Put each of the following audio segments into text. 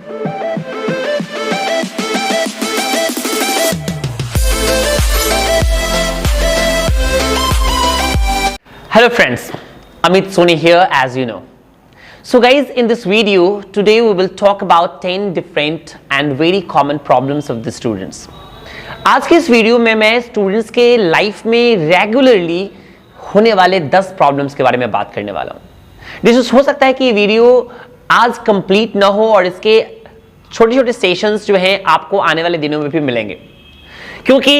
Hello friends, Amit Soni here as you know. So guys, in this video today we will talk about 10 different and very common problems of the students. आज के इस video में मैं students के life में regularly होने वाले 10 problems के बारे में बात करने वाला हूं। डिस्कस हो सकता है कि ये वीडियो आज कंप्लीट ना हो और इसके छोटे छोटे सेशंस जो हैं आपको आने वाले दिनों में भी मिलेंगे, क्योंकि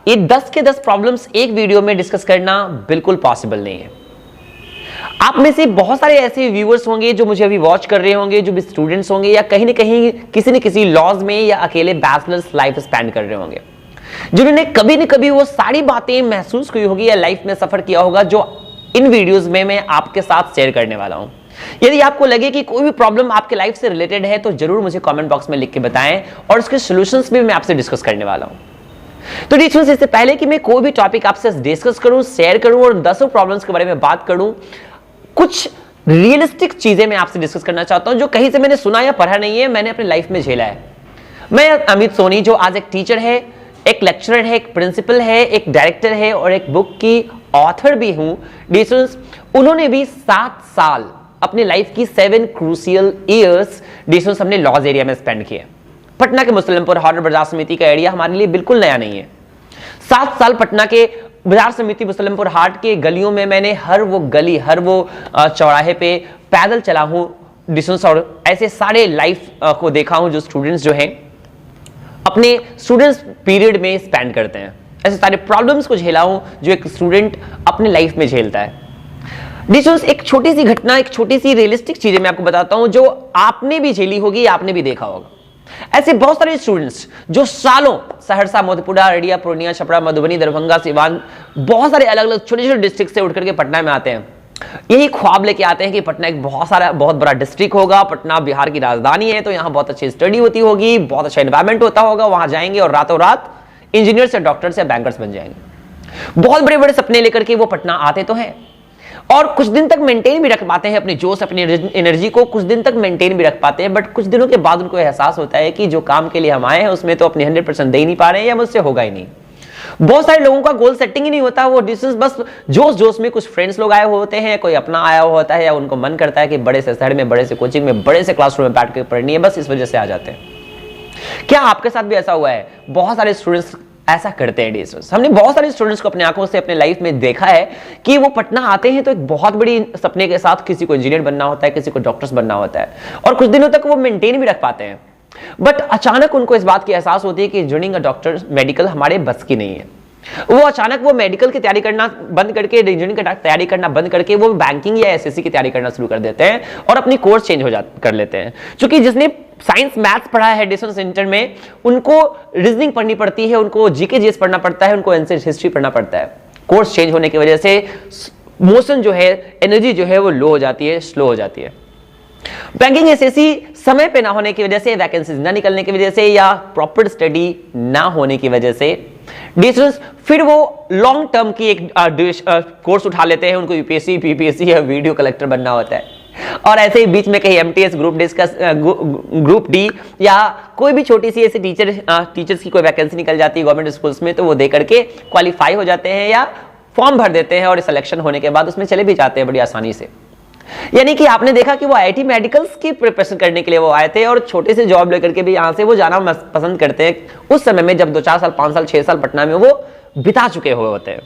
ये 10 के 10 प्रॉब्लम्स एक वीडियो में डिस्कस करना बिल्कुल पॉसिबल नहीं है। आप में से बहुत सारे ऐसे व्यूअर्स होंगे जो मुझे अभी वॉच कर रहे होंगे, जो भी स्टूडेंट्स होंगे या कहीं ना कहीं किसी न किसी लॉज में या अकेले बैचलर्स लाइफ स्पेंड कर रहे होंगे, जिन्होंने कभी न कभी वो सारी बातें महसूस की होगी या लाइफ में सफर किया होगा जो इन वीडियोस में मैं आपके साथ शेयर करने वाला हूं। यदि आपको लगे कि कोई भी प्रॉब्लम आपके लाइफ से रिलेटेड है तो जरूर मुझे कमेंट बॉक्स में लिख के बताएं और उसके सॉल्यूशंस भी मैं आपसे डिस्कस करने वाला हूं। तो डिस्कस इससे पहले कि मैं कोई भी टॉपिक आपसे डिस्कस करूं, शेयर करूं और 10 प्रॉब्लम्स के बारे में बात करूं, कुछ रियलिस्टिक चीजें मैं आपसे डिस्कस करना चाहता हूं जो कहीं से मैंने सुना या पढ़ा नहीं है, मैंने अपनी लाइफ में झेला है। मैं अमित सोनी, जो आज एक टीचर है, एक लेक्चरर है, एक प्रिंसिपल है, एक डायरेक्टर है और एक बुक की ऑथर भी हूं। डिस्कस उन्होंने भी 7 साल अपनी लाइफ की 7 क्रूशियल ईयर्स डिस्कस हमने लॉज एरिया में स्पेंड किए। पटना के मुसल्लमपुर हाट बाजार समिति का एरिया हमारे लिए बिल्कुल नया नहीं है। 7 साल पटना के बाजार समिति मुसल्लमपुर हाट के गलियों में मैंने हर वो गली, हर वो चौराहे पे पैदल चला हूं डिस्टेंस और ऐसे सारे लाइफ को देखा हूं जो स्टूडेंट्स जो हैं अपने स्टूडेंट्स पीरियड में स्पेंड करते हैं। ऐसे सारे प्रॉब्लम्स को झेला हूं जो एक स्टूडेंट अपने लाइफ में झेलता है। डिस्टेंस एक छोटी सी घटना, एक छोटी सी रियलिस्टिक चीजें मैं आपको बताता हूं जो आपने भी झेली होगी, आपने भी देखा होगा। ऐसे बहुत सारे स्टूडेंट्स जो सालों सहरसा, मधेपुरा, अररिया, पूर्णिया, छपरा, मधुबनी, दरभंगा, सिवान, बहुत सारे अलग अलग छोटे छोटे डिस्ट्रिक्ट से उठ करके पटना में आते हैं। यही ख्वाब लेके आते हैं कि पटना एक बहुत बड़ा डिस्ट्रिक्ट होगा, पटना बिहार की राजधानी है तो यहाँ बहुत अच्छी स्टडी होती होगी, बहुत अच्छा एनवायरमेंट होता होगा, वहां जाएंगे और रातों रात इंजीनियर से डॉक्टर से बैंकर्स बन जाएंगे। बहुत बड़े बड़े सपने लेकर के वो पटना आते तो हैं और कुछ दिन तक मेंटेन भी रख पाते हैं अपनी जोश, अपनी एनर्जी को कुछ दिन तक मेंटेन भी रख पाते हैं, बट कुछ दिनों के बाद उनको एहसास होता है कि जो काम के लिए हम आए हैं उसमें तो अपनी 100% दे ही नहीं पा रहे हैं या मुझसे होगा ही नहीं। बहुत सारे लोगों का गोल सेटिंग ही नहीं होता, वो डिस्टेंस बस जोश जोश में कुछ फ्रेंड्स लोग आए हुए होते हैं, कोई अपना आया हुआ होता है या उनको मन करता है कि बड़े से शहर में, बड़े से कोचिंग में, बड़े से क्लासरूम में बैठ के पढ़नी है, बस इस वजह से आ जाते हैं। क्या आपके साथ भी ऐसा हुआ है? बहुत सारे स्टूडेंट्स ऐसा करते हैं। डिस्टेंस हमने बहुत सारे स्टूडेंट्स को अपने आंखों से अपने लाइफ में देखा है कि वो पटना आते हैं तो एक बहुत बड़ी सपने के साथ, किसी को इंजीनियर बनना होता है, किसी को डॉक्टर्स बनना होता है और कुछ दिनों तक वो मेंटेन भी रख पाते हैं, बट अचानक उनको इस बात की एहसास होती है कि जॉइनिंग अ डॉक्टर मेडिकल हमारे बस की नहीं है। वो अचानक वो मेडिकल की तैयारी करना बंद करके, इंजीनियरिंग की तैयारी करना बंद करके वो बैंकिंग या एसएससी की तैयारी करना शुरू कर देते हैं और अपनी कोर्स चेंज कर लेते हैं। क्योंकि जिसने साइंस मैथ्स पढ़ा है डिस्टेंस सेंटर में, उनको रीजनिंग पढ़नी पड़ती है, उनको जीके जीएस पढ़ना पड़ता है, उनको एंशिएंट हिस्ट्री पढ़ना पड़ता है। कोर्स चेंज होने की वजह से मोशन जो है, एनर्जी जो है वो लो हो जाती है, स्लो हो जाती है। बैंकिंग एसएससी समय पे ना होने की वजह से, वैकेंसीज ना निकलने की वजह से या प्रॉपर स्टडी ना होने की वजह से डिस्टेंस फिर वो लॉन्ग टर्म की एक कोर्स उठा लेते हैं। उनको यूपीएससी, पीपीएससी या वीडियो कलेक्टर बनना होता है और ऐसे ही बीच में कहीं एमटीएस, ग्रुप डी या कोई भी छोटी सी ऐसी टीचर्स की कोई वैकेंसी निकल जाती है गवर्नमेंट स्कूल्स में, तो वो दे करके क्वालिफाई हो जाते हैं या फॉर्म भर देते हैं और सिलेक्शन होने के बाद उसमें चले भी जाते हैं बड़ी आसानी से। यानी कि आपने देखा कि वो आईआईटी मेडिकल्स की प्रिपरेशन करने के लिए वो आए थे और छोटे से जॉब लेकर के भी यहां से वो जाना पसंद करते हैं उस समय में जब 2-4 साल, 5 साल, 6 साल पटना में वो बिता चुके हुए होते हैं।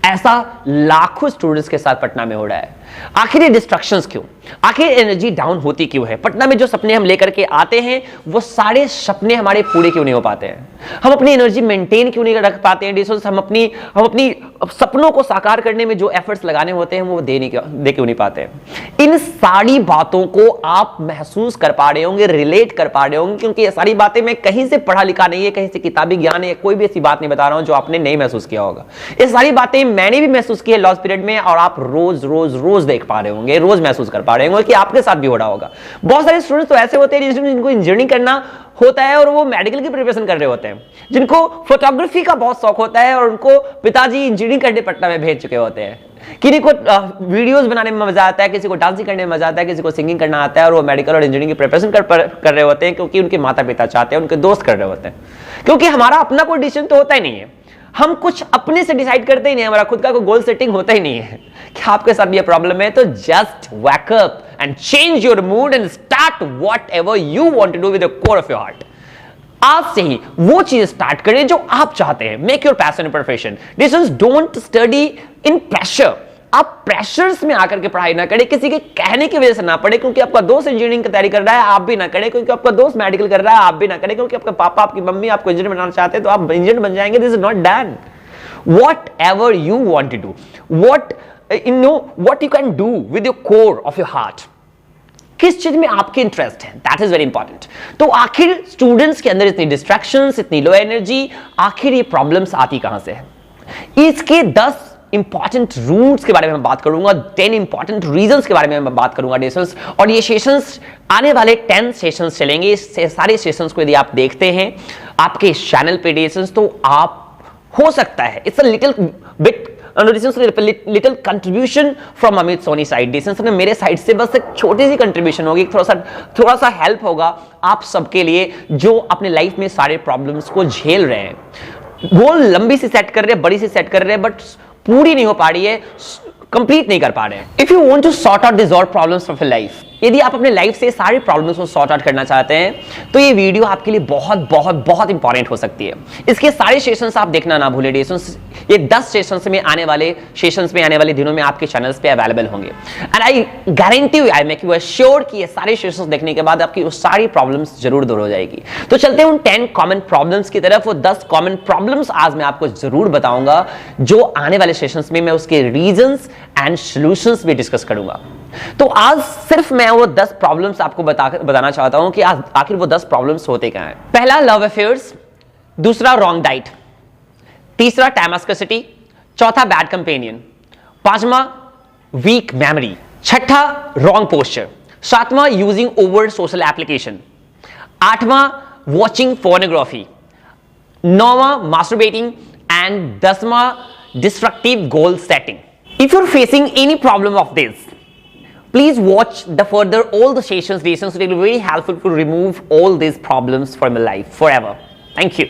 ऐसा लाखों स्टूडेंट्स के साथ पटना में हो रहा है। आखिर ये डिस्ट्रैक्शंस क्यों, आखिर एनर्जी डाउन होती क्यों है? पटना में जो सपने हम लेकर के आते हैं वो सारे सपने हमारे पूरे क्यों नहीं हो पाते हैं? हम अपनी एनर्जी मेंटेन क्यों नहीं रख पाते हैं? हम अपनी सपनों को साकार करने में जो एफर्ट्स लगाने होते हैं वो दे क्यों नहीं पाते हैं? इन सारी बातों को आप महसूस कर पा रहे होंगे, रिलेट कर पा रहे होंगे, क्योंकि ये सारी बातें मैं कहीं से पढ़ा लिखा नहीं है, कहीं से किताबी ज्ञान है, कोई भी ऐसी बात नहीं बता रहा हूं जो आपने नहीं महसूस किया होगा। ये सारी बातें मैंने भी महसूस की है लॉस पीरियड में और आप रोज रोज रोज देख पा रहे होंगे, रोज महसूस कर पा रहे होंगे कि आपके साथ भी हो रहा होगा। बहुत सारे स्टूडेंट्स तो ऐसे होते हैं जिनको इंजीनियरिंग करना होता है और वो मेडिकल की प्रिपरेशन कर रहे होते हैं, जिनको फोटोग्राफी का बहुत शौक होता है और उनको पिताजी इंजीनियरिंग करने पटना में भेज चुके होते हैं। किसी को वीडियोस बनाने में मजा आता है, किसी को डांसिंग करने में मजा आता है, किसी को सिंगिंग करना आता है, और वो मेडिकल और इंजीनियरिंग की प्रिपरेशन कर रहे होते हैं क्योंकि उनके माता पिता चाहते हैं, उनके दोस्त कर रहे होते हैं। क्योंकि हमारा अपना कोई डिसीजन तो होता ही नहीं है, हम कुछ अपने से डिसाइड करते ही नहीं, हमारा खुद का कोई गोल सेटिंग होता ही नहीं है। क्या आपके साथ ये प्रॉब्लम है? तो just wake up and change your mood and start whatever you want to do with the core of your heart. आज से ही वो चीज स्टार्ट करें जो आप चाहते हैं। Make your passion profession. Decisions don't study in pressure. आप प्रेशर्स में आकर के पढ़ाई ना करें, किसी के कहने की वजह से ना पढ़े, क्योंकि आपका दोस्त इंजीनियरिंग की तैयारी कर रहा है आप भी ना करें, क्योंकि आपका दोस्त मेडिकल कर रहा है आप भी ना करें, क्योंकि आपका पापा आपकी मम्मी आपको इंजीनियर बनाना चाहते हैं तो आप इंजीनियर बन जाएंगे। This is not done. Whatever you want to do, what you can do with your core of your heart, किस चीज में आपके इंटरेस्ट है, दैट इज वेरी इंपॉर्टेंट। तो आखिर स्टूडेंट्स के अंदर इतनी डिस्ट्रैक्शंस, इतनी लो एनर्जी, आखिर ये प्रॉब्लम्स आती कहां से है? इसके 10 इंपॉर्टेंट रूट्स के बारे में मैं बात करूंगा, 10 इंपॉर्टेंट रीजंस के बारे में मैं बात करूंगा डिस्कस। और ये सेशंस आने वाले 10 सेशंस चलेंगे। इस सारे सेशंस को यदि आप देखते हैं आपके इस चैनल पे डिस्कस, तो आप हो सकता है it's a little bit little contribution from Amit Soni side. Discuss मेरे साइड से बस एक छोटी सी कंट्रीब्यूशन होगी, थोड़ा सा हेल्प होगा आप सबके लिए जो अपने लाइफ में सारे प्रॉब्लम्स को झेल रहे हैं। गोल लंबी सी सेट कर रहे हैं, बड़ी सी सेट कर रहे हैं, बट पूरी नहीं हो पा रही है, कंप्लीट नहीं कर पा रहे हैं। If you want to sort out this all problems of your life, यदि आप अपने लाइफ से सारे प्रॉब्लम्स को सॉर्ट आउट करना चाहते हैं, तो ये वीडियो आपके लिए बहुत बहुत बहुत इंपॉर्टेंट हो सकती है। इसके सारे सेशंस आप देखना ना भूलें। ये 10 सेशंस में आने वाले दिनों में आपके चैनल्स पे अवेलेबल होंगे। And I guarantee you, I make you sure कि ये सारे सेशंस देखने के बाद आपकी वो सारी प्रॉब्लम्स जरूर दूर हो जाएगी। तो चलते हैं उन 10 कॉमन प्रॉब्लम्स की तरफ। वो 10 कॉमन प्रॉब्लम्स आज मैं आपको जरूर बताऊंगा, जो आने वाले सेशंस में मैं उसके रीजंस एंड सॉल्यूशंस भी डिस्कस करूंगा। तो आज सिर्फ मैं वो 10 प्रॉब्लम्स आपको बताना चाहता हूं कि आखिर वो 10 प्रॉब्लम्स होते क्या हैं। पहला, लव अफेयर्स। दूसरा, रॉन्ग डाइट। तीसरा, टाइम स्कैर्सिटी। चौथा, बैड कंपेनियन। पांचवा, वीक मेमोरी। छठा, रॉन्ग पोस्चर। सातवां, यूजिंग ओवर सोशल एप्लीकेशन। आठवां, वॉचिंग फोर्नोग्राफी। नौवां, मास्टरबेटिंग। एंड 10वां, destructive goal setting. If you're facing any problem of this, please watch all the sessions. It will be very helpful to remove all these problems from your life forever. Thank you.